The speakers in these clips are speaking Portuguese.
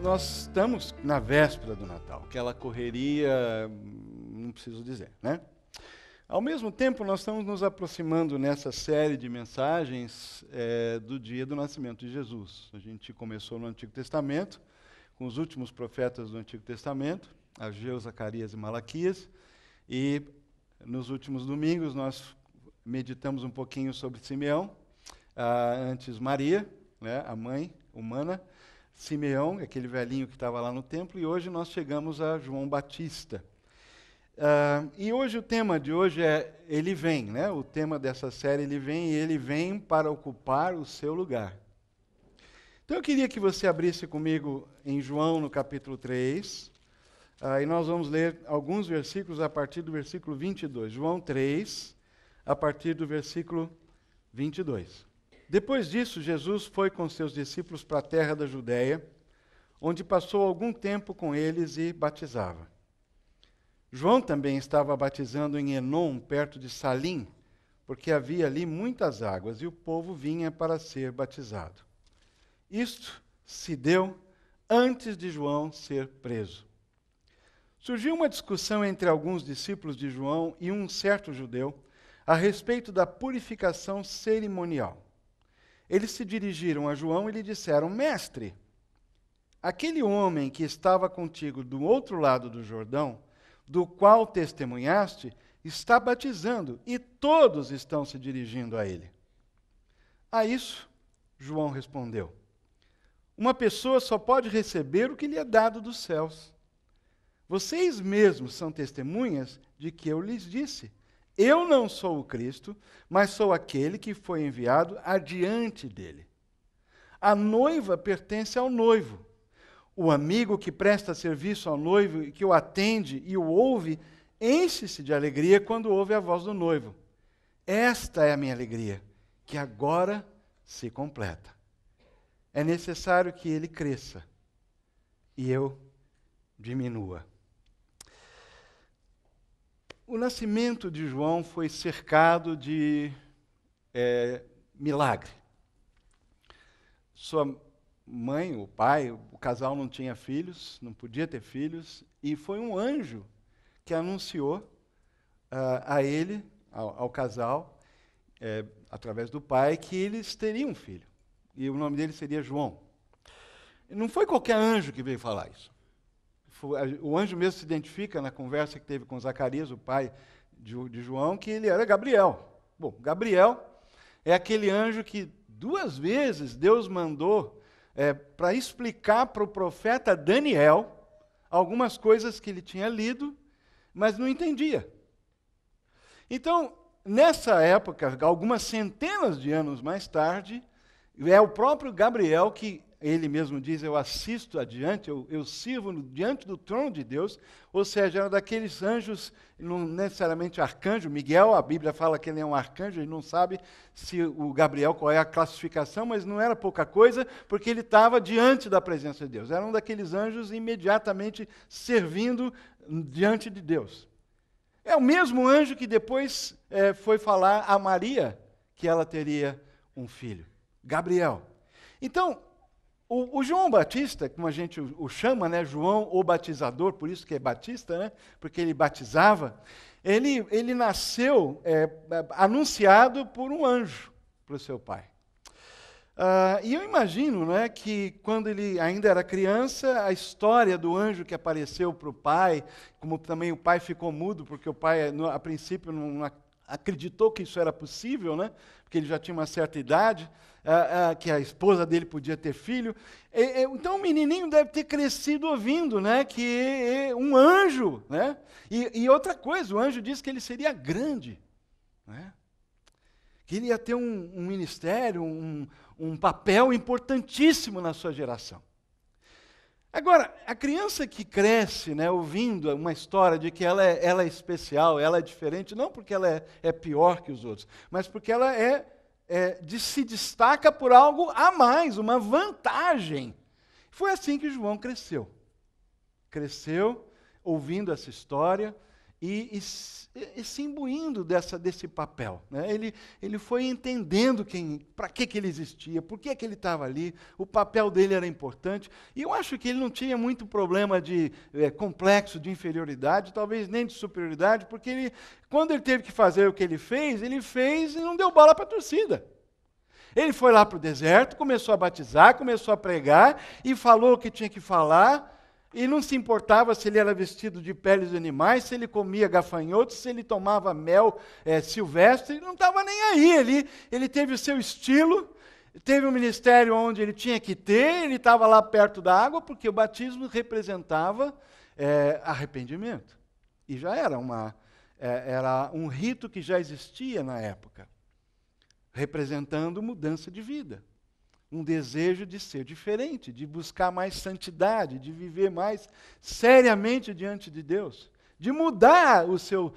nós estamos na véspera do Natal, aquela correria, não preciso dizer, né? Ao mesmo tempo, nós estamos nos aproximando nessa série de mensagens do dia do nascimento de Jesus. A gente começou no Antigo Testamento, com os últimos profetas do Antigo Testamento, Ageu, Zacarias e Malaquias, e nos últimos domingos nós meditamos um pouquinho sobre Simeão, antes Maria, né, a mãe humana, Simeão, aquele velhinho que estava lá no templo, e hoje nós chegamos a João Batista. E hoje o tema de hoje é Ele Vem, né? O tema dessa série Ele Vem, e Ele vem para ocupar o seu lugar. Então eu queria que você abrisse comigo em João no capítulo 3, e nós vamos ler alguns versículos a partir do versículo 22. João 3, a partir do versículo 22. Depois disso, Jesus foi com seus discípulos para a terra da Judéia, onde passou algum tempo com eles e batizava. João também estava batizando em Enom, perto de Salim, porque havia ali muitas águas, e o povo vinha para ser batizado. Isto se deu antes de João ser preso. Surgiu uma discussão entre alguns discípulos de João e um certo judeu a respeito da purificação cerimonial. Eles se dirigiram a João e lhe disseram: Mestre, aquele homem que estava contigo do outro lado do Jordão, do qual testemunhaste, está batizando, e todos estão se dirigindo a ele. A isso, João respondeu: uma pessoa só pode receber o que lhe é dado dos céus. Vocês mesmos são testemunhas de que eu lhes disse: eu não sou o Cristo, mas sou aquele que foi enviado adiante dele. A noiva pertence ao noivo. O amigo que presta serviço ao noivo e que o atende e o ouve, enche-se de alegria quando ouve a voz do noivo. Esta é a minha alegria, que agora se completa. É necessário que ele cresça e eu diminua. O nascimento de João foi cercado de milagre. Sua mãe, o pai, o casal não tinha filhos, não podia ter filhos, e foi um anjo que anunciou a ele, ao casal, através do pai, que eles teriam um filho. E o nome dele seria João. Não foi qualquer anjo que veio falar isso. O anjo mesmo se identifica na conversa que teve com Zacarias, o pai de João, que ele era Gabriel. Bom, Gabriel é aquele anjo que 2 vezes Deus mandou para explicar para o profeta Daniel algumas coisas que ele tinha lido, mas não entendia. Então, nessa época, algumas centenas de anos mais tarde, é o próprio Gabriel que ele mesmo diz: eu assisto adiante, eu sirvo diante do trono de Deus, ou seja, era daqueles anjos, não necessariamente arcanjo. Miguel, a Bíblia fala que ele é um arcanjo, a gente não sabe se o Gabriel, qual é a classificação, mas não era pouca coisa, porque ele estava diante da presença de Deus. Era um daqueles anjos imediatamente servindo diante de Deus. É o mesmo anjo que depois foi falar a Maria que ela teria um filho, Gabriel. Então, o João Batista, como a gente o chama, né, João o Batizador, por isso que é Batista, né, porque ele batizava, ele nasceu anunciado por um anjo para o seu pai. E eu imagino, né, que quando ele ainda era criança, a história do anjo que apareceu para o pai, como também o pai ficou mudo, porque o pai, a princípio, não acreditou que isso era possível, né, porque ele já tinha uma certa idade, que a esposa dele podia ter filho. Então o menininho deve ter crescido ouvindo, né, que um anjo, né, e outra coisa, o anjo disse que ele seria grande, né, que ele ia ter um ministério, um papel importantíssimo na sua geração. Agora, a criança que cresce, né, ouvindo uma história de que ela é especial, ela é diferente, não porque ela é pior que os outros, mas porque ela se destaca por algo a mais, uma vantagem. Foi assim que João cresceu. Cresceu ouvindo essa história e se imbuindo desse papel. Né? Ele foi entendendo para que ele existia, por que ele estava ali, o papel dele era importante. E eu acho que ele não tinha muito problema de complexo de inferioridade, talvez nem de superioridade, porque quando ele teve que fazer o que ele fez e não deu bola para a torcida. Ele foi lá para o deserto, começou a batizar, começou a pregar e falou o que tinha que falar. E não se importava se ele era vestido de peles de animais, se ele comia gafanhotos, se ele tomava mel silvestre, ele não estava nem aí. Ele teve o seu estilo, teve um ministério onde ele tinha que ter, ele estava lá perto da água, porque o batismo representava arrependimento. E já era um rito que já existia na época, representando mudança de vida. Um desejo de ser diferente, de buscar mais santidade, de viver mais seriamente diante de Deus, de mudar o seu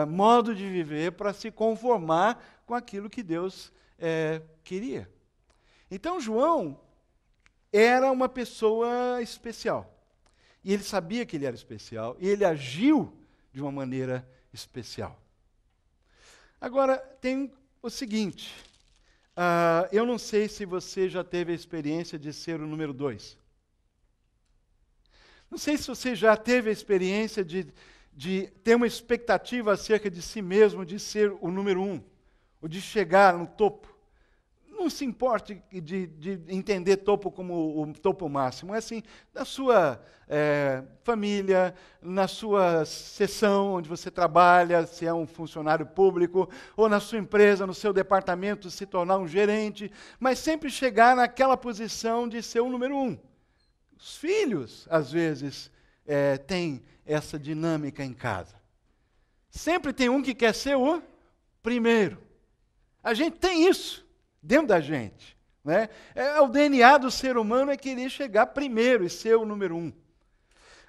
modo de viver para se conformar com aquilo que Deus queria. Então, João era uma pessoa especial. E ele sabia que ele era especial, e ele agiu de uma maneira especial. Agora, tem o seguinte... eu não sei se você já teve a experiência de ser o número 2. Não sei se você já teve a experiência de ter uma expectativa acerca de si mesmo, de ser o número 1, ou de chegar no topo. Não se importe de entender topo como o topo máximo. É assim, na sua família, na sua seção onde você trabalha, se é um funcionário público, ou na sua empresa, no seu departamento, se tornar um gerente, mas sempre chegar naquela posição de ser o número 1. Os filhos, às vezes, têm essa dinâmica em casa. Sempre tem um que quer ser o primeiro. A gente tem isso dentro da gente. Né? O DNA do ser humano é querer chegar primeiro e ser o número 1.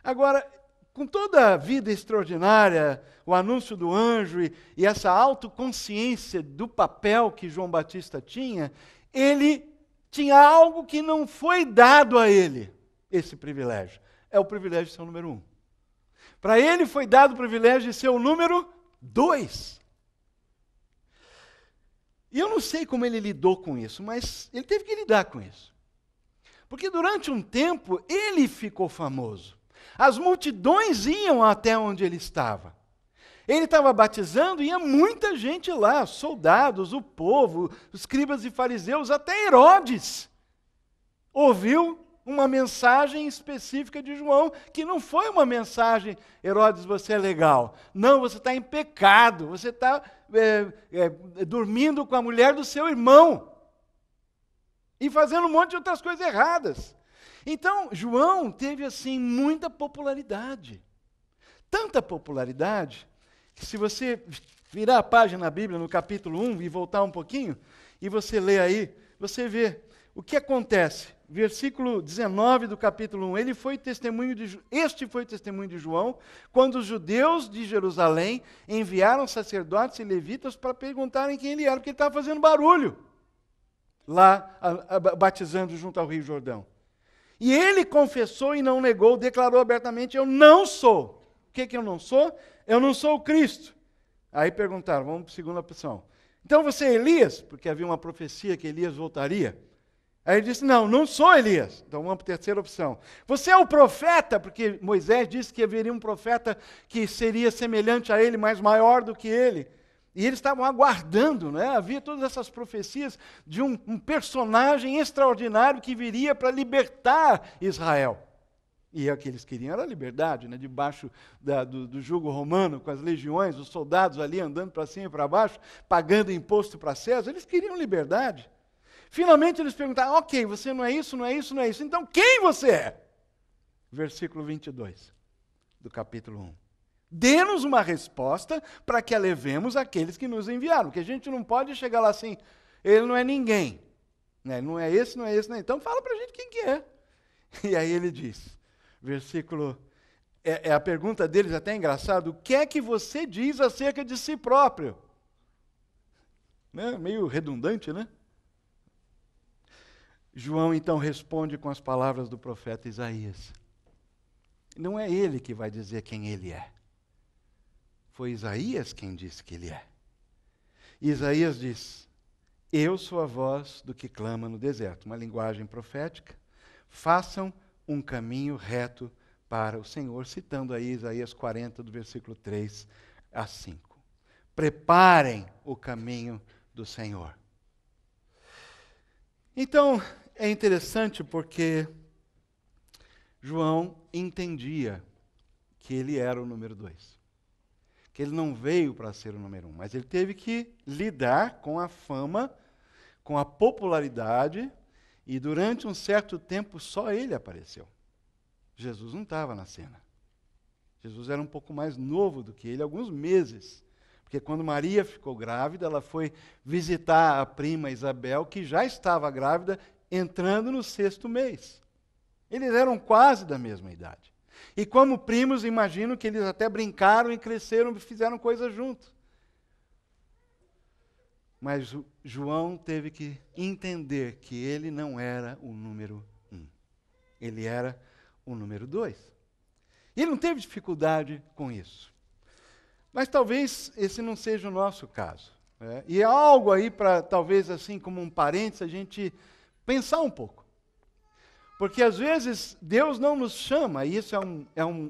Agora, com toda a vida extraordinária, o anúncio do anjo e essa autoconsciência do papel que João Batista tinha, ele tinha algo que não foi dado a ele, esse privilégio. É o privilégio de ser o número 1. Para ele foi dado o privilégio de ser o número 2. E eu não sei como ele lidou com isso, mas ele teve que lidar com isso. Porque durante um tempo ele ficou famoso. As multidões iam até onde ele estava. Ele estava batizando e ia muita gente lá, soldados, o povo, os escribas e fariseus, até Herodes ouviu uma mensagem específica de João, que não foi uma mensagem, Herodes, você é legal. Não, você está em pecado, você está dormindo com a mulher do seu irmão e fazendo um monte de outras coisas erradas. Então, João teve, assim, muita popularidade. Tanta popularidade, que se você virar a página da Bíblia, no capítulo 1, e voltar um pouquinho, e você lê aí, você vê o que acontece. Versículo 19 do capítulo 1, este foi o testemunho de João, quando os judeus de Jerusalém enviaram sacerdotes e levitas para perguntarem quem ele era, porque ele estava fazendo barulho lá, batizando junto ao Rio Jordão. E ele confessou e não negou, declarou abertamente, eu não sou. O que eu não sou? Eu não sou o Cristo. Aí perguntaram, vamos para a segunda opção. Então você é Elias? Porque havia uma profecia que Elias voltaria. Aí ele disse, não sou Elias. Então vamos para a terceira opção. Você é o profeta? Porque Moisés disse que haveria um profeta que seria semelhante a ele, mas maior do que ele. E eles estavam aguardando, né? Havia todas essas profecias de um personagem extraordinário que viria para libertar Israel. E o que eles queriam era a liberdade, né? Debaixo do jugo romano, com as legiões, os soldados ali andando para cima e para baixo, pagando imposto para César. Eles queriam liberdade. Finalmente eles perguntaram, ok, você não é isso, não é isso, não é isso. Então quem você é? Versículo 22 do capítulo 1. Dê-nos uma resposta para que a levemos àqueles que nos enviaram. Porque a gente não pode chegar lá assim, ele não é ninguém. Né? Não é esse, não é esse, não é. Então fala para a gente quem que é. E aí ele diz, versículo... a pergunta deles até engraçado, o que é que você diz acerca de si próprio? Né? Meio redundante, né? João então responde com as palavras do profeta Isaías. Não é ele que vai dizer quem ele é. foi Isaías quem disse que ele é. E Isaías diz: eu sou a voz do que clama no deserto. Uma linguagem profética. Façam um caminho reto para o Senhor, citando aí Isaías 40, do versículo 3 a 5. Preparem o caminho do Senhor. Então, é interessante porque João entendia que ele era o número 2. Que ele não veio para ser o número 1, mas ele teve que lidar com a fama, com a popularidade, e durante um certo tempo só ele apareceu. Jesus não estava na cena. Jesus era um pouco mais novo do que ele, alguns meses. Porque quando Maria ficou grávida, ela foi visitar a prima Isabel, que já estava grávida, entrando no 6º mês. Eles eram quase da mesma idade. E como primos, imagino que eles até brincaram e cresceram e fizeram coisas juntos. Mas João teve que entender que ele não era o número 1. Ele era o número 2. E ele não teve dificuldade com isso. Mas talvez esse não seja o nosso caso. Né? E é algo aí para, talvez assim, como um parênteses, a gente pensar um pouco. Porque às vezes Deus não nos chama, e isso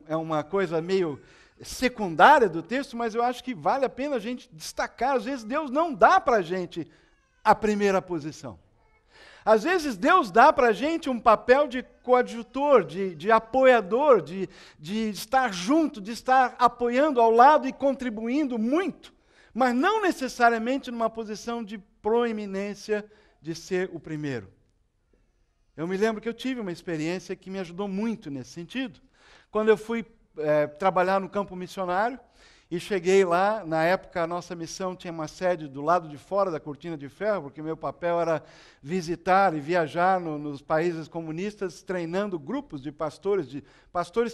é uma coisa meio secundária do texto, mas eu acho que vale a pena a gente destacar. Às vezes Deus não dá para a gente a primeira posição. Às vezes Deus dá para a gente um papel de coadjutor, de apoiador, de estar junto, de estar apoiando ao lado e contribuindo muito, mas não necessariamente numa posição de proeminência de ser o primeiro. Eu me lembro que eu tive uma experiência que me ajudou muito nesse sentido. Quando eu fui trabalhar no campo missionário, e cheguei lá, na época a nossa missão tinha uma sede do lado de fora da cortina de ferro, porque meu papel era visitar e viajar nos países comunistas, treinando grupos de pastores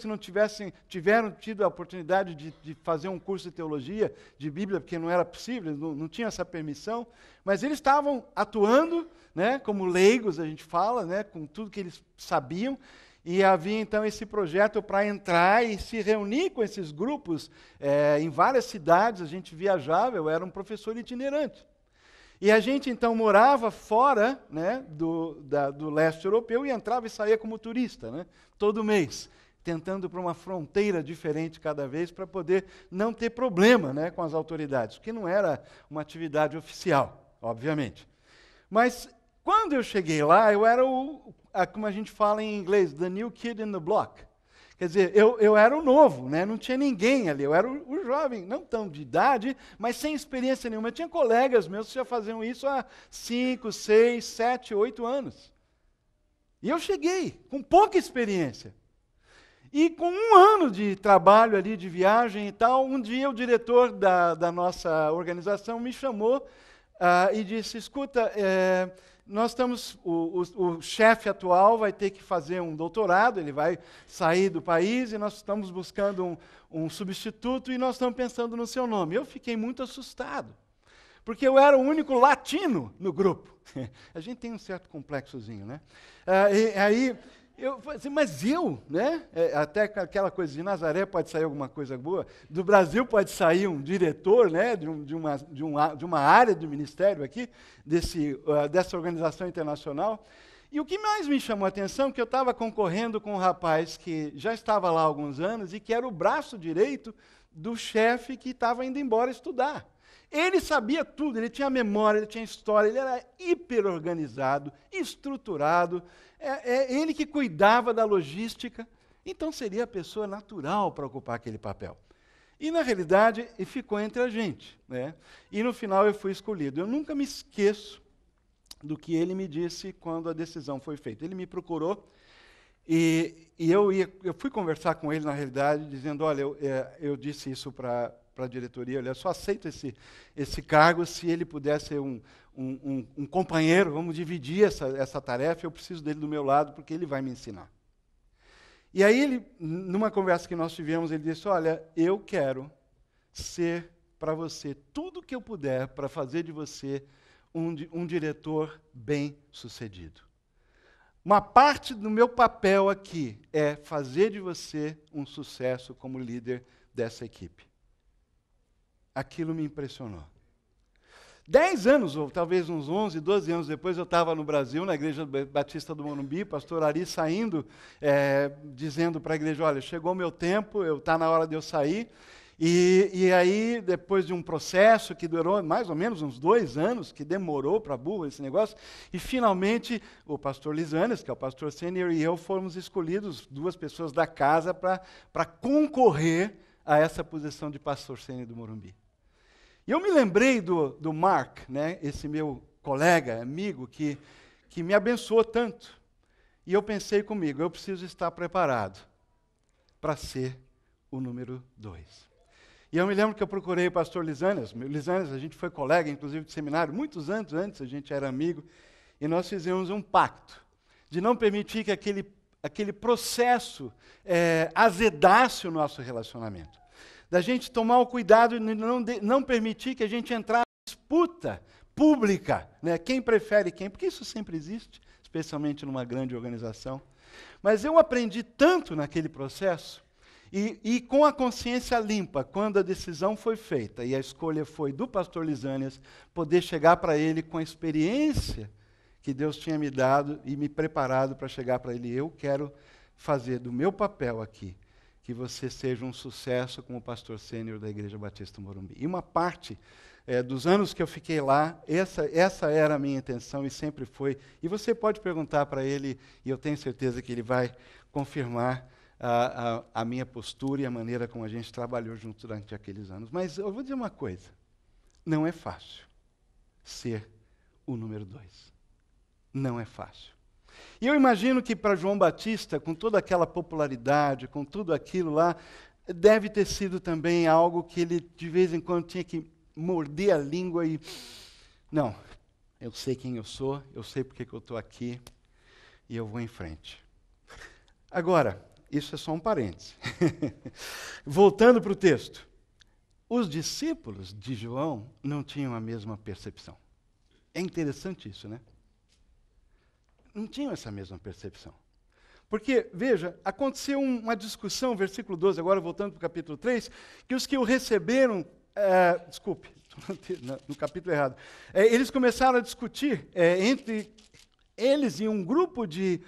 que não tiveram tido a oportunidade de fazer um curso de teologia, de Bíblia, porque não era possível, não tinha essa permissão, mas eles estavam atuando, né, como leigos, a gente fala, né, com tudo que eles sabiam. E havia, então, esse projeto para entrar e se reunir com esses grupos em várias cidades. A gente viajava, eu era um professor itinerante. E a gente, então, morava fora, né, do leste europeu e entrava e saía como turista, né, todo mês, tentando ir para uma fronteira diferente cada vez para poder não ter problema, né, com as autoridades, porque não era uma atividade oficial, obviamente. Mas quando eu cheguei lá, eu era como a gente fala em inglês, the new kid in the block. Quer dizer, eu era o novo, né? Não tinha ninguém ali, eu era o jovem, não tão de idade, mas sem experiência nenhuma. Eu tinha colegas meus que já faziam isso há 5, 6, 7, 8 anos. E eu cheguei com pouca experiência. E com 1 ano de trabalho ali, de viagem e tal, um dia o diretor da nossa organização me chamou e disse: escuta, nós estamos, o chefe atual vai ter que fazer um doutorado, ele vai sair do país e nós estamos buscando um substituto e nós estamos pensando no seu nome. Eu fiquei muito assustado, porque eu era o único latino no grupo. A gente tem um certo complexozinho, né? Aí eu falei assim, mas eu, né? Até aquela coisa de Nazaré pode sair alguma coisa boa, do Brasil pode sair um diretor, né, de uma área do ministério aqui, dessa organização internacional. E o que mais me chamou a atenção é que eu estava concorrendo com um rapaz que já estava lá há alguns anos e que era o braço direito do chefe que estava indo embora estudar. Ele sabia tudo, ele tinha memória, ele tinha história, ele era hiper organizado, estruturado, ele que cuidava da logística, então seria a pessoa natural para ocupar aquele papel. E, na realidade, ficou entre a gente, né? E, no final, eu fui escolhido. Eu nunca me esqueço do que ele me disse quando a decisão foi feita. Ele me procurou e eu fui conversar com ele, na realidade, dizendo, olha, eu disse isso para a diretoria, olha, eu só aceito esse cargo se ele puder ser um companheiro, vamos dividir essa tarefa, eu preciso dele do meu lado, porque ele vai me ensinar. E aí, ele, numa conversa que nós tivemos, ele disse, olha, eu quero ser para você tudo o que eu puder para fazer de você um diretor bem-sucedido. Uma parte do meu papel aqui é fazer de você um sucesso como líder dessa equipe. aquilo me impressionou. 10 anos, ou talvez uns 11, 12 anos depois, eu estava no Brasil, na Igreja Batista do Morumbi, pastor Ari saindo, dizendo para a igreja, olha, chegou o meu tempo, está na hora de eu sair. E aí, depois de um processo que durou mais ou menos uns 2 anos, que demorou para burro esse negócio, e finalmente o pastor Lisanes, que é o pastor sênior, e eu fomos escolhidos, 2 pessoas da casa, para concorrer a essa posição de pastor sênior do Morumbi. E eu me lembrei do Mark, né, esse meu colega, amigo, que me abençoou tanto. E eu pensei comigo, eu preciso estar preparado para ser o número 2. E eu me lembro que eu procurei o pastor Lisanes. Lisanes, a gente foi colega, inclusive, de seminário, muitos anos antes, a gente era amigo, e nós fizemos um pacto de não permitir que aquele processo azedasse o nosso relacionamento. Da gente tomar o cuidado de não permitir que a gente entrasse em disputa pública, né? Quem prefere quem, porque isso sempre existe, especialmente numa grande organização. Mas eu aprendi tanto naquele processo, e com a consciência limpa, quando a decisão foi feita, e a escolha foi do pastor Lisânias, poder chegar para ele com a experiência que Deus tinha me dado e me preparado para chegar para ele, eu quero fazer do meu papel aqui, que você seja um sucesso como pastor sênior da Igreja Batista Morumbi. E uma parte dos anos que eu fiquei lá, essa era a minha intenção e sempre foi. E você pode perguntar para ele, e eu tenho certeza que ele vai confirmar a minha postura e a maneira como a gente trabalhou junto durante aqueles anos. Mas eu vou dizer uma coisa, não é fácil ser o número 2. Não é fácil. E eu imagino que para João Batista, com toda aquela popularidade, com tudo aquilo lá, deve ter sido também algo que ele, de vez em quando, tinha que morder a língua e... Não, eu sei quem eu sou, eu sei porque que eu estou aqui, e eu vou em frente. Agora, isso é só um parêntese. Voltando para o texto. Os discípulos de João não tinham a mesma percepção. É interessante isso, né? Não tinham essa mesma percepção. Porque, veja, aconteceu uma discussão, versículo 12, agora voltando para o capítulo 3, que os que o receberam, desculpe, no capítulo errado, eles começaram a discutir entre eles e um grupo de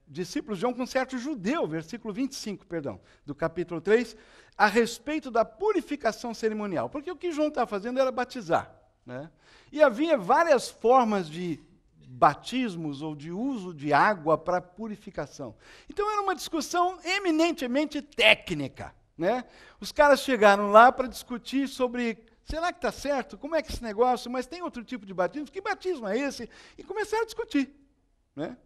discípulos de João com um certo judeu, versículo 25, perdão, do capítulo 3, a respeito da purificação cerimonial. Porque o que João estava fazendo era batizar, né? E havia várias formas de batismos ou de uso de água para purificação. Então era uma discussão eminentemente técnica, né? Os caras chegaram lá para discutir sobre, será que está certo? Como é que esse negócio? Mas tem outro tipo de batismo? Que batismo é esse? E começaram a discutir, né?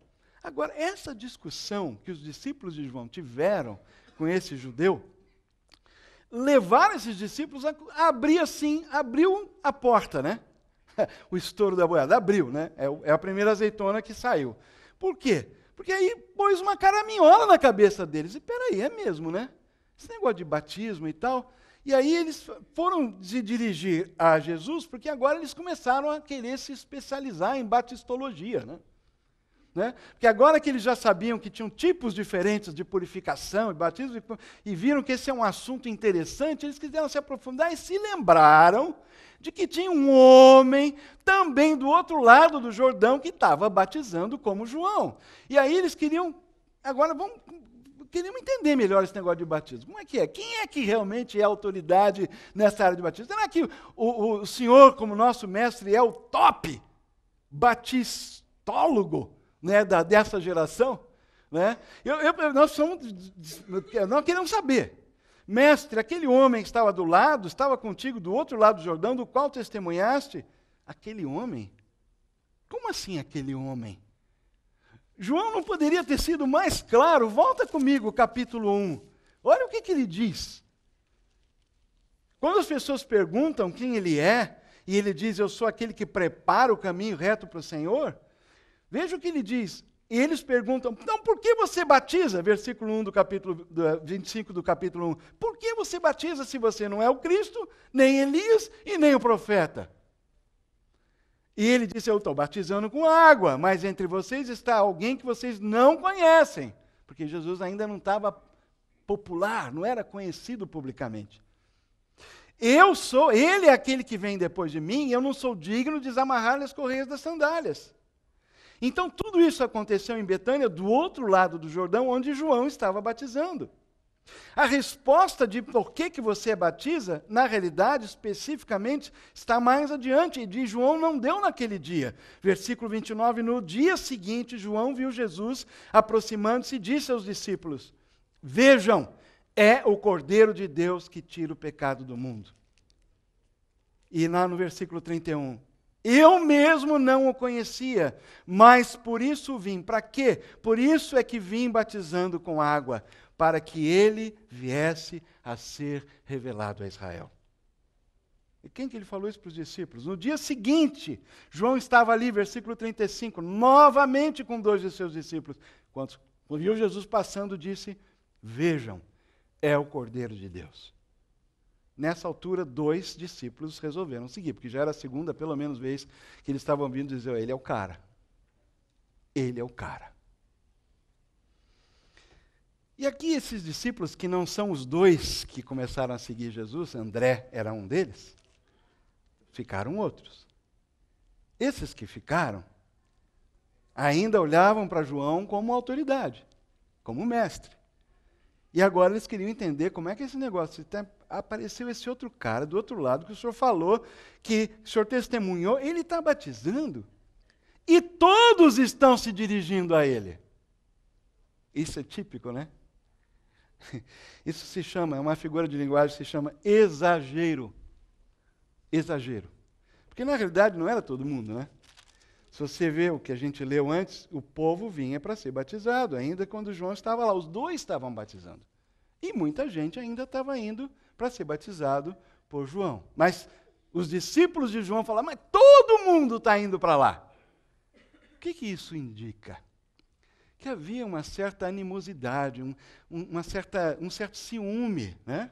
Agora, essa discussão que os discípulos de João tiveram com esse judeu, levaram esses discípulos a abrir assim, abriu a porta, né? O estouro da boiada, abriu, né? É a primeira azeitona que saiu. Por quê? Porque aí pôs uma caraminhola na cabeça deles. E peraí, é mesmo, né? Esse negócio de batismo e tal. E aí eles foram se dirigir a Jesus, porque agora eles começaram a querer se especializar em batistologia, né? Porque agora que eles já sabiam que tinham tipos diferentes de purificação e batismo, e viram que esse é um assunto interessante, eles quiseram se aprofundar e se lembraram de que tinha um homem também do outro lado do Jordão que estava batizando como João. E aí eles queriam, agora queriam entender melhor esse negócio de batismo. Como é que é? Quem é que realmente é autoridade nessa área de batismo? Será que o senhor, como nosso mestre, é o top batistólogo, né, dessa geração? Né? Nós queremos saber. Mestre, aquele homem que estava do lado, estava contigo do outro lado do Jordão, do qual testemunhaste? Aquele homem? Como assim aquele homem? João não poderia ter sido mais claro. Volta comigo, capítulo 1. Olha o que ele diz. Quando as pessoas perguntam quem ele é, e ele diz, eu sou aquele que prepara o caminho reto para o Senhor, veja o que ele diz. E eles perguntam, então por que você batiza? Versículo 1 do capítulo 25 do capítulo 1. Por que você batiza se você não é o Cristo, nem Elias e nem o profeta? E ele disse, eu estou batizando com água, mas entre vocês está alguém que vocês não conhecem. Porque Jesus ainda não estava popular, não era conhecido publicamente. Ele é aquele que vem depois de mim, e eu não sou digno de desamarrar as correias das sandálias. Então, tudo isso aconteceu em Betânia, do outro lado do Jordão, onde João estava batizando. A resposta de por que você batiza, na realidade, especificamente, está mais adiante, e de João não deu naquele dia. Versículo 29, no dia seguinte, João viu Jesus aproximando-se e disse aos discípulos: vejam, é o Cordeiro de Deus que tira o pecado do mundo. E lá no versículo 31, eu mesmo não o conhecia, mas por isso vim. Para quê? Por isso é que vim batizando com água, para que ele viesse a ser revelado a Israel. E quem que ele falou isso para os discípulos? No dia seguinte, João estava ali, versículo 35, novamente com 2 de seus discípulos. Quando viu Jesus passando, disse: vejam, é o Cordeiro de Deus. Nessa altura, 2 discípulos resolveram seguir, porque já era a segunda, pelo menos, vez que eles estavam vindo dizer: ele é o cara. Ele é o cara. E aqui esses discípulos, que não são os 2 que começaram a seguir Jesus, André era um deles, ficaram outros. Esses que ficaram, ainda olhavam para João como autoridade, como mestre. E agora eles queriam entender como é que esse negócio, apareceu esse outro cara do outro lado, que o senhor falou, que o senhor testemunhou, ele está batizando, e todos estão se dirigindo a ele. Isso é típico, né? Isso se chama, é uma figura de linguagem que se chama exagero. Exagero. Porque na realidade não era todo mundo, né? Se você vê o que a gente leu antes, o povo vinha para ser batizado, ainda quando João estava lá. Os 2 estavam batizando. E muita gente ainda estava indo para ser batizado por João. Mas os discípulos de João falaram: mas todo mundo está indo para lá. O que isso indica? Que havia uma certa animosidade, um certo ciúme, né?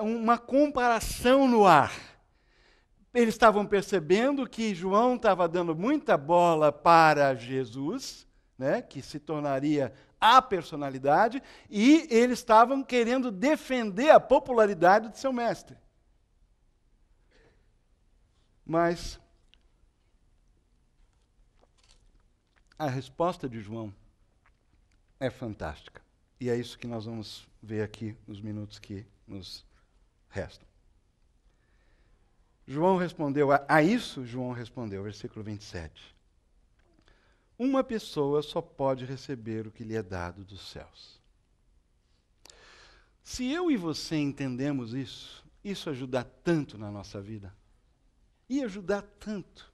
Uma comparação no ar. Eles estavam percebendo que João estava dando muita bola para Jesus, né, que se tornaria a personalidade, e eles estavam querendo defender a popularidade de seu mestre. Mas a resposta de João é fantástica. E é isso que nós vamos ver aqui nos minutos que nos restam. João respondeu, a isso João respondeu, versículo 27. Uma pessoa só pode receber o que lhe é dado dos céus. Se eu e você entendemos isso ajuda tanto na nossa vida. Ia ajudar tanto.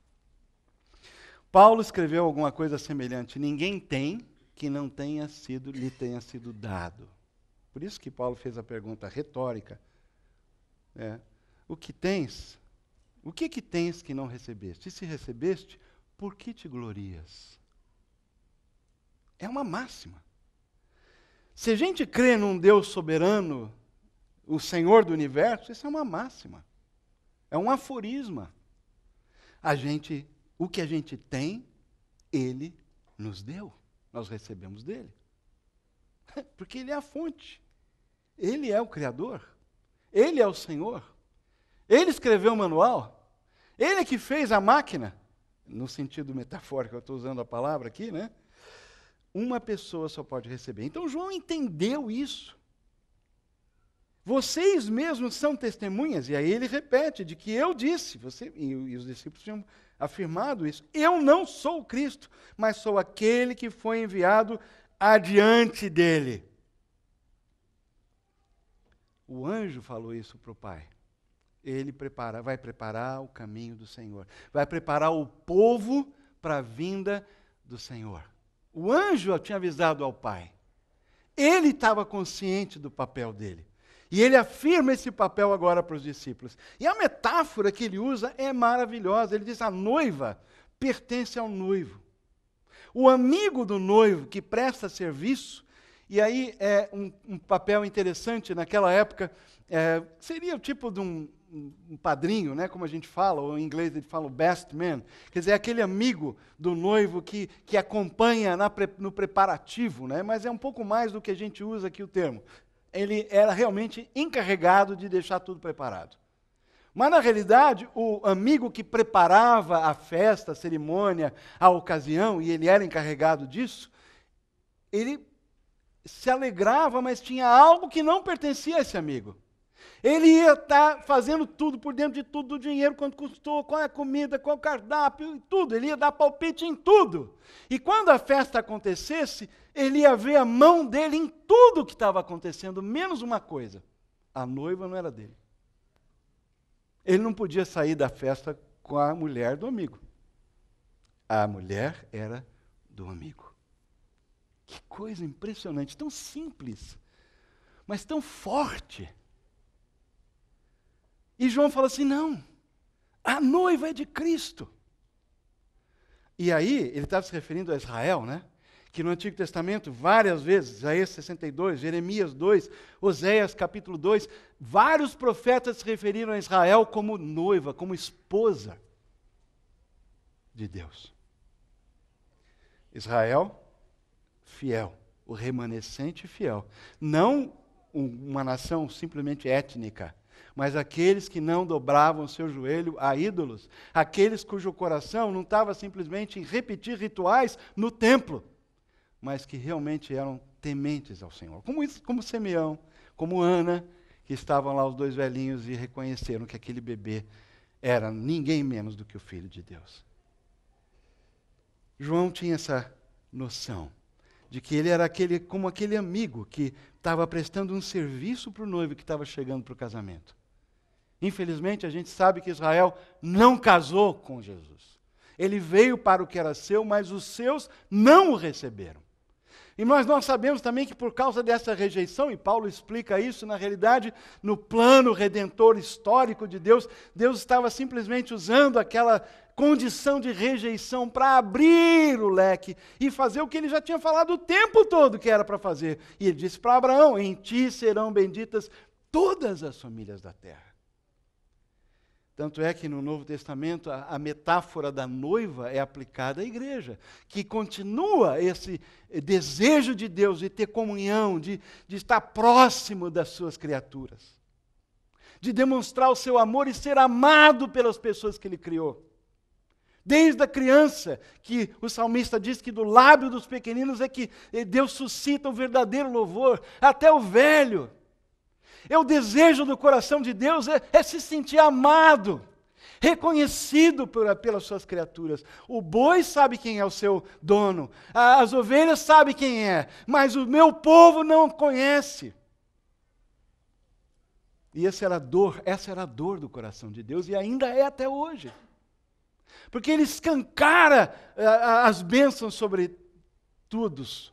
Paulo escreveu alguma coisa semelhante. Ninguém tem que não lhe tenha sido dado. Por isso que Paulo fez a pergunta retórica. O que tens? O que tens que não recebeste? E se recebeste, por que te glorias? É uma máxima. Se a gente crê num Deus soberano, o Senhor do universo, isso é uma máxima. É um aforisma. O que a gente tem, Ele nos deu. Nós recebemos dele. Porque Ele é a fonte. Ele é o Criador. Ele é o Senhor. Ele escreveu o manual. Ele é que fez a máquina. No sentido metafórico, eu estou usando a palavra aqui, né? Uma pessoa só pode receber. Então João entendeu isso. Vocês mesmos são testemunhas. E aí ele repete de que eu disse, e os discípulos tinham afirmado isso. Eu não sou o Cristo, mas sou aquele que foi enviado adiante dele. O anjo falou isso para o Pai. Ele vai preparar o caminho do Senhor. Vai preparar o povo para a vinda do Senhor. O anjo tinha avisado ao Pai. Ele estava consciente do papel dele. E ele afirma esse papel agora para os discípulos. E a metáfora que ele usa é maravilhosa. Ele diz: a noiva pertence ao noivo. O amigo do noivo que presta serviço, e aí é um papel interessante naquela época, seria o tipo de um padrinho, né, como a gente fala, ou em inglês ele fala o best man, quer dizer, aquele amigo do noivo que acompanha no preparativo, né, mas é um pouco mais do que a gente usa aqui o termo. Ele era realmente encarregado de deixar tudo preparado. Mas, na realidade, o amigo que preparava a festa, a cerimônia, a ocasião, e ele era encarregado disso, ele se alegrava, mas tinha algo que não pertencia a esse amigo. Ele ia estar fazendo tudo por dentro de tudo, do dinheiro, quanto custou, qual é a comida, qual é o cardápio, tudo. Ele ia dar palpite em tudo. E quando a festa acontecesse, ele ia ver a mão dele em tudo que estava acontecendo, menos uma coisa: a noiva não era dele. Ele não podia sair da festa com a mulher do amigo. A mulher era do amigo. Que coisa impressionante, tão simples, mas tão forte. E João fala assim: não, a noiva é de Cristo. E aí, ele estava se referindo a Israel, né? Que no Antigo Testamento, várias vezes, Isaías 62, Jeremias 2, Oséias capítulo 2, vários profetas se referiram a Israel como noiva, como esposa de Deus. Israel, fiel, o remanescente fiel. Não uma nação simplesmente étnica, mas aqueles que não dobravam seu joelho a ídolos, aqueles cujo coração não estava simplesmente em repetir rituais no templo, mas que realmente eram tementes ao Senhor. Como Simeão, como Ana, que estavam lá os dois velhinhos e reconheceram que aquele bebê era ninguém menos do que o Filho de Deus. João tinha essa noção de que ele era como aquele amigo que estava prestando um serviço para o noivo que estava chegando para o casamento. Infelizmente, a gente sabe que Israel não casou com Jesus. Ele veio para o que era seu, mas os seus não o receberam. E nós sabemos também que por causa dessa rejeição, e Paulo explica isso, na realidade, no plano redentor histórico de Deus, Deus estava simplesmente usando aquela condição de rejeição para abrir o leque e fazer o que ele já tinha falado o tempo todo que era para fazer. E ele disse para Abraão: em ti serão benditas todas as famílias da terra. Tanto é que no Novo Testamento a metáfora da noiva é aplicada à igreja, que continua esse desejo de Deus de ter comunhão, de estar próximo das suas criaturas, de demonstrar o seu amor e ser amado pelas pessoas que Ele criou. Desde a criança, que o salmista diz que do lábio dos pequeninos é que Deus suscita o verdadeiro louvor, até o velho. O desejo do coração de Deus é se sentir amado, reconhecido pelas suas criaturas. O boi sabe quem é o seu dono, as ovelhas sabem quem é, mas o meu povo não conhece. E essa era a dor do coração de Deus, e ainda é até hoje. Porque Ele escancara as bênçãos sobre todos.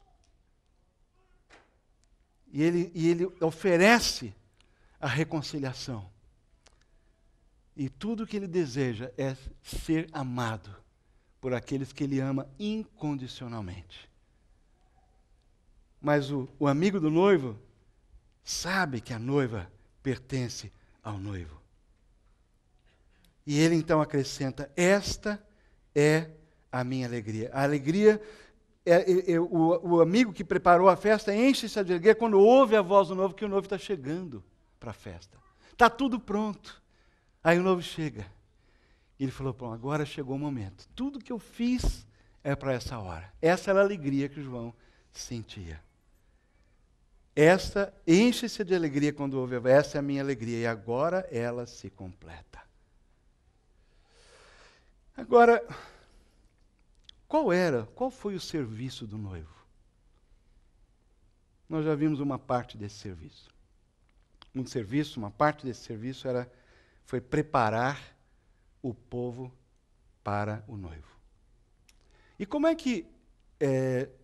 E ele oferece a reconciliação. E tudo o que Ele deseja é ser amado por aqueles que Ele ama incondicionalmente. Mas o amigo do noivo sabe que a noiva pertence ao noivo. E ele então acrescenta: esta é a minha alegria. A alegria, o amigo que preparou a festa enche-se de alegria quando ouve a voz do noivo, que o noivo está chegando para a festa. Está tudo pronto. Aí o noivo chega. E ele falou: pronto, agora chegou o momento. Tudo que eu fiz é para essa hora. Essa era a alegria que João sentia. Esta enche-se de alegria quando ouve a voz. Essa é a minha alegria. E agora ela se completa. Agora, qual foi o serviço do noivo? Nós já vimos uma parte desse serviço. Uma parte desse serviço foi preparar o povo para o noivo. E como é que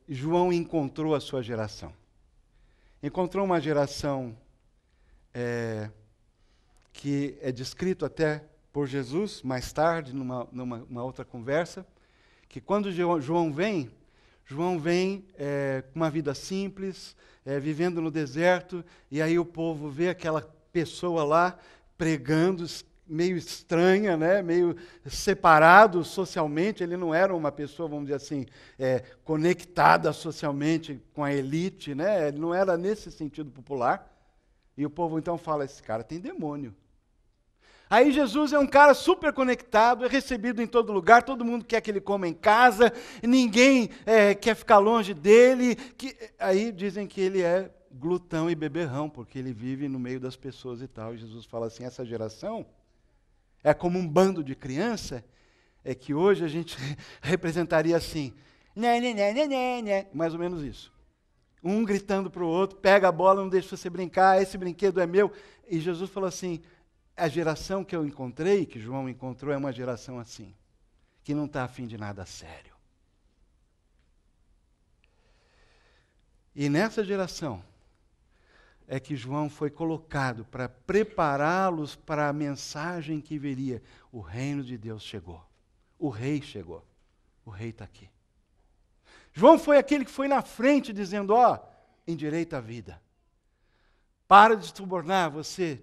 João encontrou a sua geração? Encontrou uma geração que é descrito até por Jesus, mais tarde, numa outra conversa, que quando João vem com uma vida simples, vivendo no deserto, e aí o povo vê aquela pessoa lá pregando, meio estranha, né? Meio separado socialmente. Ele não era uma pessoa, vamos dizer assim, conectada socialmente com a elite, né? Ele não era nesse sentido popular. E o povo então fala: esse cara tem demônio. Aí Jesus é um cara super conectado, é recebido em todo lugar, todo mundo quer que ele coma em casa, ninguém quer ficar longe dele. Aí dizem que ele é glutão e beberrão, porque ele vive no meio das pessoas e tal. E Jesus fala assim, essa geração é como um bando de criança, é que hoje a gente representaria assim, né, mais ou menos isso. Um gritando para o outro, pega a bola, não deixa você brincar, esse brinquedo é meu. E Jesus falou assim, a geração que eu encontrei, que João encontrou, é uma geração assim, que não está afim de nada sério. E nessa geração é que João foi colocado para prepará-los para a mensagem que viria. O reino de Deus chegou. O rei chegou. O rei está aqui. João foi aquele que foi na frente dizendo, endireita a vida. Para de subornar, você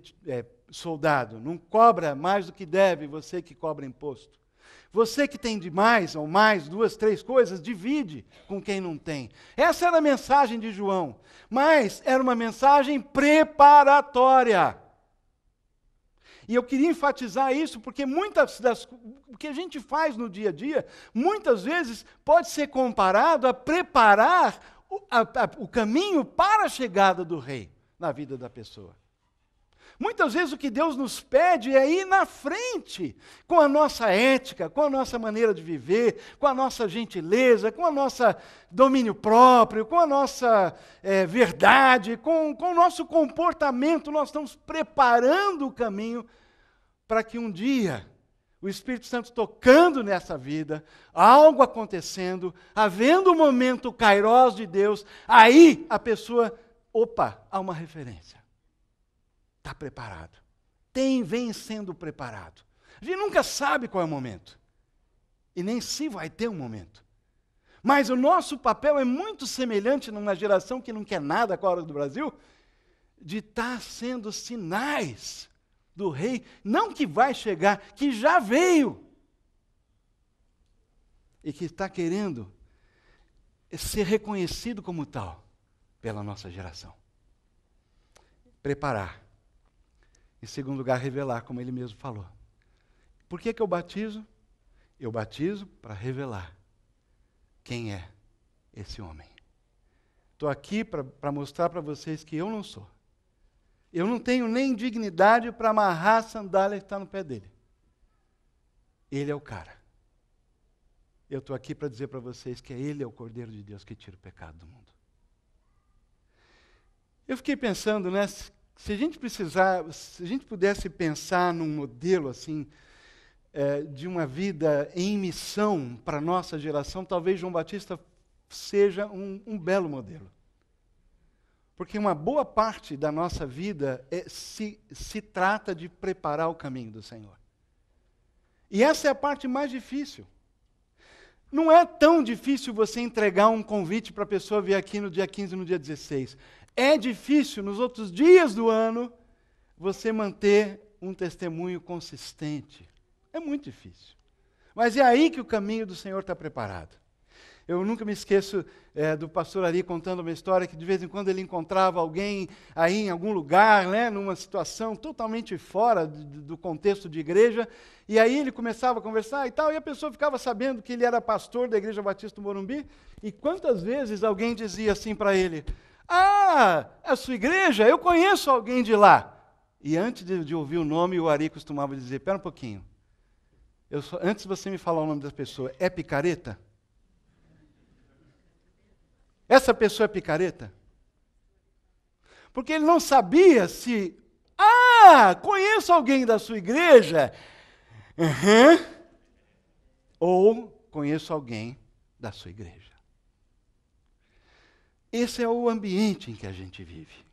soldado. Não cobra mais do que deve, você que cobra imposto. Você que tem demais ou mais, 2, 3 coisas, divide com quem não tem. Essa era a mensagem de João. Mas era uma mensagem preparatória. E eu queria enfatizar isso porque o que a gente faz no dia a dia, muitas vezes pode ser comparado a preparar o caminho para a chegada do rei na vida da pessoa. Muitas vezes o que Deus nos pede é ir na frente, com a nossa ética, com a nossa maneira de viver, com a nossa gentileza, com o nosso domínio próprio, com a nossa verdade, com o nosso comportamento. Nós estamos preparando o caminho para que um dia o Espírito Santo tocando nessa vida, algo acontecendo, havendo um momento kairós de Deus, aí a pessoa, há uma referência. Está preparado. Vem sendo preparado. A gente nunca sabe qual é o momento. E nem se vai ter um momento. Mas o nosso papel é muito semelhante numa geração que não quer nada com a hora do Brasil, de estar sendo sinais do rei, não que vai chegar, que já veio. E que está querendo ser reconhecido como tal pela nossa geração. Preparar. Em segundo lugar, revelar, como ele mesmo falou. Por que eu batizo? Eu batizo para revelar quem é esse homem. Estou aqui para mostrar para vocês que eu não sou. Eu não tenho nem dignidade para amarrar a sandália que está no pé dele. Ele é o cara. Eu estou aqui para dizer para vocês que ele é o Cordeiro de Deus que tira o pecado do mundo. Eu fiquei pensando, se a gente pudesse pensar num modelo assim, de uma vida em missão para a nossa geração, talvez João Batista seja um belo modelo. Porque uma boa parte da nossa vida se trata de preparar o caminho do Senhor. E essa é a parte mais difícil. Não é tão difícil você entregar um convite para a pessoa vir aqui no dia 15 e no dia 16. É difícil, nos outros dias do ano, você manter um testemunho consistente. É muito difícil. Mas é aí que o caminho do Senhor está preparado. Eu nunca me esqueço do pastor Ari contando uma história que de vez em quando ele encontrava alguém aí em algum lugar, numa situação totalmente fora do contexto de igreja, e aí ele começava a conversar e tal, e a pessoa ficava sabendo que ele era pastor da Igreja Batista do Morumbi, e quantas vezes alguém dizia assim para ele, a sua igreja, eu conheço alguém de lá. E antes de ouvir o nome, o Ari costumava dizer, espera um pouquinho, antes de você me falar o nome da pessoa, é picareta? Essa pessoa é picareta? Porque ele não sabia se, conheço alguém da sua igreja, ou conheço alguém da sua igreja. Esse é o ambiente em que a gente vive.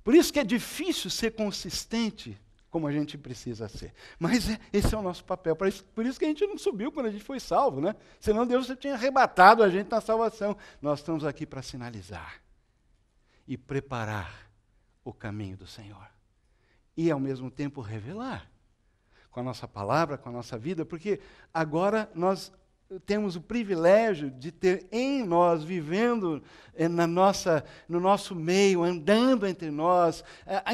Por isso que é difícil ser consistente como a gente precisa ser. Mas esse é o nosso papel. Por isso que a gente não subiu quando a gente foi salvo, né? Senão Deus já tinha arrebatado a gente na salvação. Nós estamos aqui para sinalizar e preparar o caminho do Senhor. E, ao mesmo tempo, revelar com a nossa palavra, com a nossa vida, porque agora nós temos o privilégio de ter em nós, vivendo no nosso meio, andando entre nós,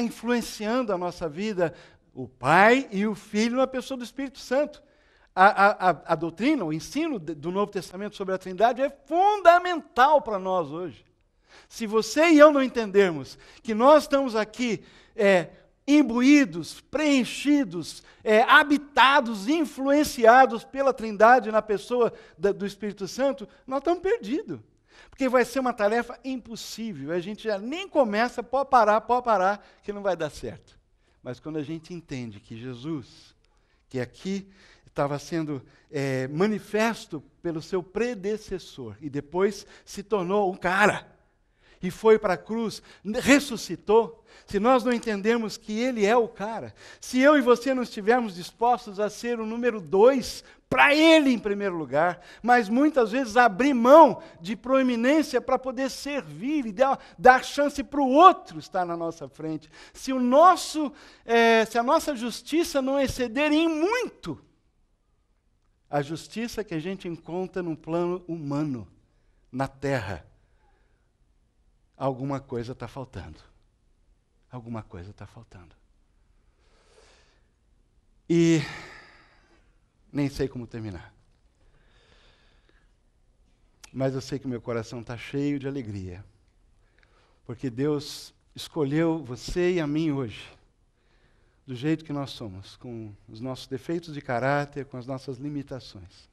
influenciando a nossa vida, O Pai e o Filho na pessoa do Espírito Santo. A doutrina, o ensino do Novo Testamento sobre a Trindade é fundamental para nós hoje. Se você e eu não entendermos que nós estamos aqui imbuídos, preenchidos, habitados, influenciados pela Trindade na pessoa do Espírito Santo, nós estamos perdidos. Porque vai ser uma tarefa impossível. A gente já nem começa, pode parar, que não vai dar certo. Mas quando a gente entende que Jesus, que aqui estava sendo manifesto pelo seu predecessor, e depois se tornou um cara, e foi para a cruz, ressuscitou, se nós não entendermos que ele é o cara, se eu e você não estivermos dispostos a ser o número 2 para ele em primeiro lugar, mas muitas vezes abrir mão de proeminência para poder servir e dar chance para o outro estar na nossa frente. Se a nossa justiça não exceder em muito a justiça que a gente encontra no plano humano, na terra, alguma coisa está faltando. Alguma coisa está faltando. E nem sei como terminar. Mas eu sei que meu coração está cheio de alegria. Porque Deus escolheu você e a mim hoje, do jeito que nós somos, com os nossos defeitos de caráter, com as nossas limitações.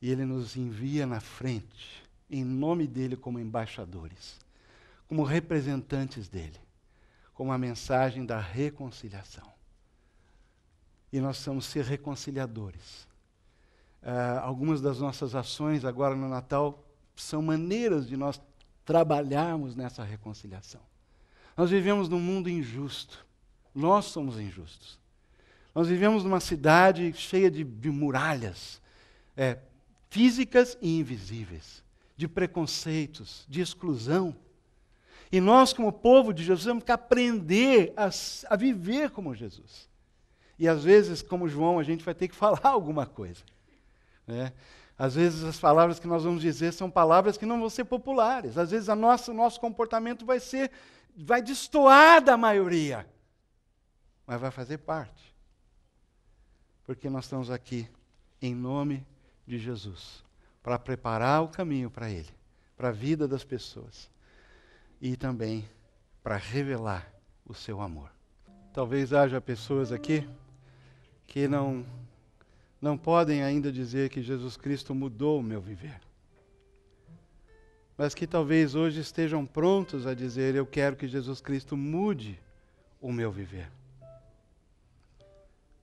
E Ele nos envia na frente, em nome dEle, como embaixadores, como representantes dEle, como a mensagem da reconciliação. E nós precisamos ser reconciliadores. Algumas das nossas ações agora no Natal são maneiras de nós trabalharmos nessa reconciliação. Nós vivemos num mundo injusto. Nós somos injustos. Nós vivemos numa cidade cheia de muralhas, físicas e invisíveis, de preconceitos, de exclusão. E nós, como povo de Jesus, temos que aprender a viver como Jesus. E às vezes, como João, a gente vai ter que falar alguma coisa. Né? Às vezes as palavras que nós vamos dizer são palavras que não vão ser populares. Às vezes o nosso comportamento vai destoar da maioria. Mas vai fazer parte. Porque nós estamos aqui em nome de Jesus, para preparar o caminho para Ele, para a vida das pessoas. E também para revelar o seu amor. Talvez haja pessoas aqui que não podem ainda dizer que Jesus Cristo mudou o meu viver. Mas que talvez hoje estejam prontos a dizer: eu quero que Jesus Cristo mude o meu viver.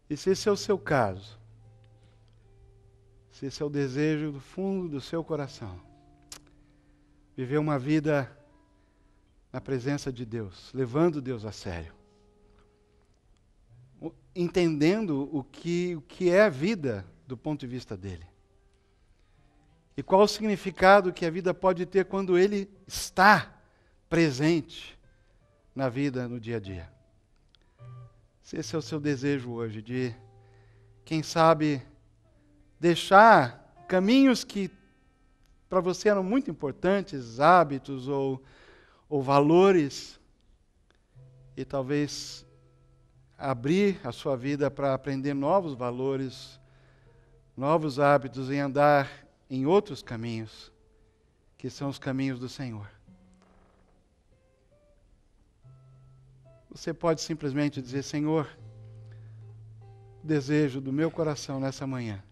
E se esse é o seu caso, se esse é o desejo do fundo do seu coração, viver uma vida na presença de Deus, levando Deus a sério, entendendo o que é a vida do ponto de vista dele, e qual o significado que a vida pode ter quando ele está presente na vida, no dia a dia. Se esse é o seu desejo hoje, de, quem sabe, deixar caminhos que para você eram muito importantes, hábitos ou valores, e talvez abrir a sua vida para aprender novos valores, novos hábitos, e andar em outros caminhos, que são os caminhos do Senhor. Você pode simplesmente dizer: Senhor, o desejo do meu coração nessa manhã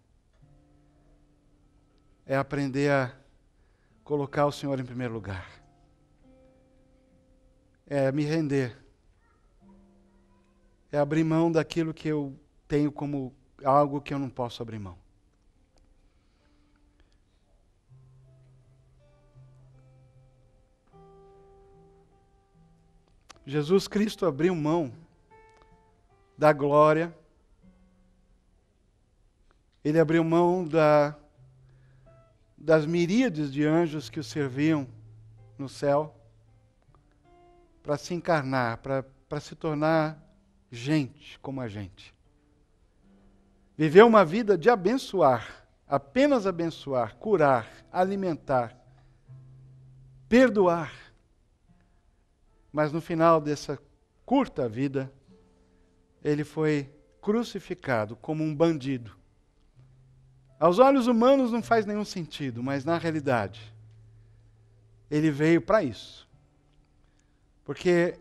é aprender a colocar o Senhor em primeiro lugar. É me render. É abrir mão daquilo que eu tenho como algo que eu não posso abrir mão. Jesus Cristo abriu mão da glória. Ele abriu mão das miríades de anjos que o serviam no céu, para se encarnar, para se tornar gente como a gente. Viveu uma vida de abençoar, apenas abençoar, curar, alimentar, perdoar. Mas no final dessa curta vida, ele foi crucificado como um bandido. Aos olhos humanos não faz nenhum sentido, mas na realidade, ele veio para isso. Porque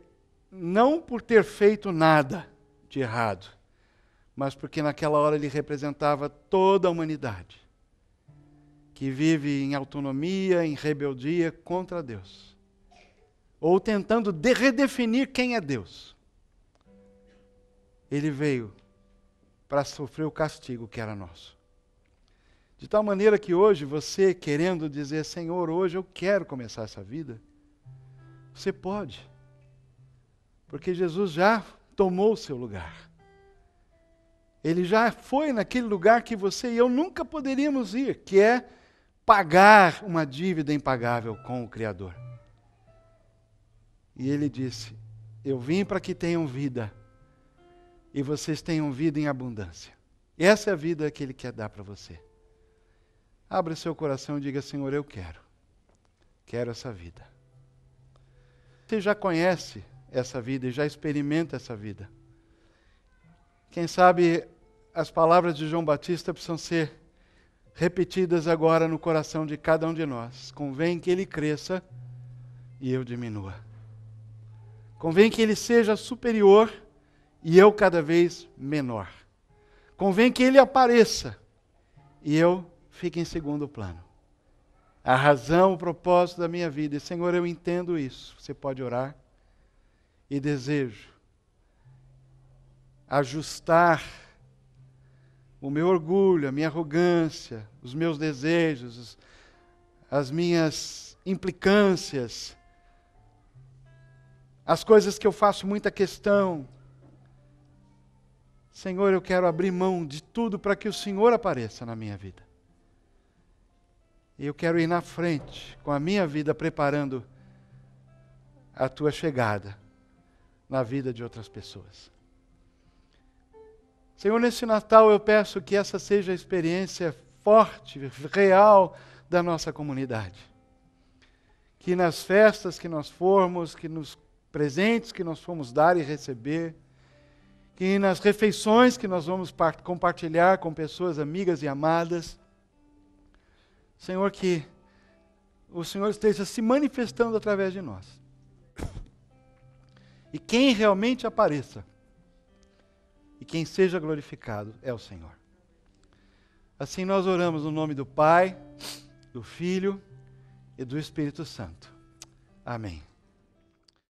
não por ter feito nada de errado, mas porque naquela hora ele representava toda a humanidade, que vive em autonomia, em rebeldia contra Deus, ou tentando redefinir quem é Deus. Ele veio para sofrer o castigo que era nosso. De tal maneira que hoje você, querendo dizer, Senhor, hoje eu quero começar essa vida, você pode. Porque Jesus já tomou o seu lugar. Ele já foi naquele lugar que você e eu nunca poderíamos ir, que é pagar uma dívida impagável com o Criador. E ele disse, eu vim para que tenham vida, e vocês tenham vida em abundância. E essa é a vida que ele quer dar para você. Abra o seu coração e diga, Senhor, eu quero essa vida. Você já conhece essa vida e já experimenta essa vida. Quem sabe as palavras de João Batista precisam ser repetidas agora no coração de cada um de nós. Convém que ele cresça e eu diminua. Convém que ele seja superior e eu cada vez menor. Convém que ele apareça e eu fique em segundo plano. A razão, o propósito da minha vida. E, Senhor, eu entendo isso. Você pode orar. E desejo ajustar o meu orgulho, a minha arrogância, os meus desejos, as minhas implicâncias, as coisas que eu faço muita questão. Senhor, eu quero abrir mão de tudo para que o Senhor apareça na minha vida. E eu quero ir na frente com a minha vida preparando a tua chegada na vida de outras pessoas. Senhor, nesse Natal eu peço que essa seja a experiência forte, real da nossa comunidade. Que nas festas que nós formos, que nos presentes que nós formos dar e receber, que nas refeições que nós vamos compartilhar com pessoas amigas e amadas, Senhor, que o Senhor esteja se manifestando através de nós. E quem realmente apareça, e quem seja glorificado é o Senhor. Assim nós oramos no nome do Pai, do Filho e do Espírito Santo. Amém.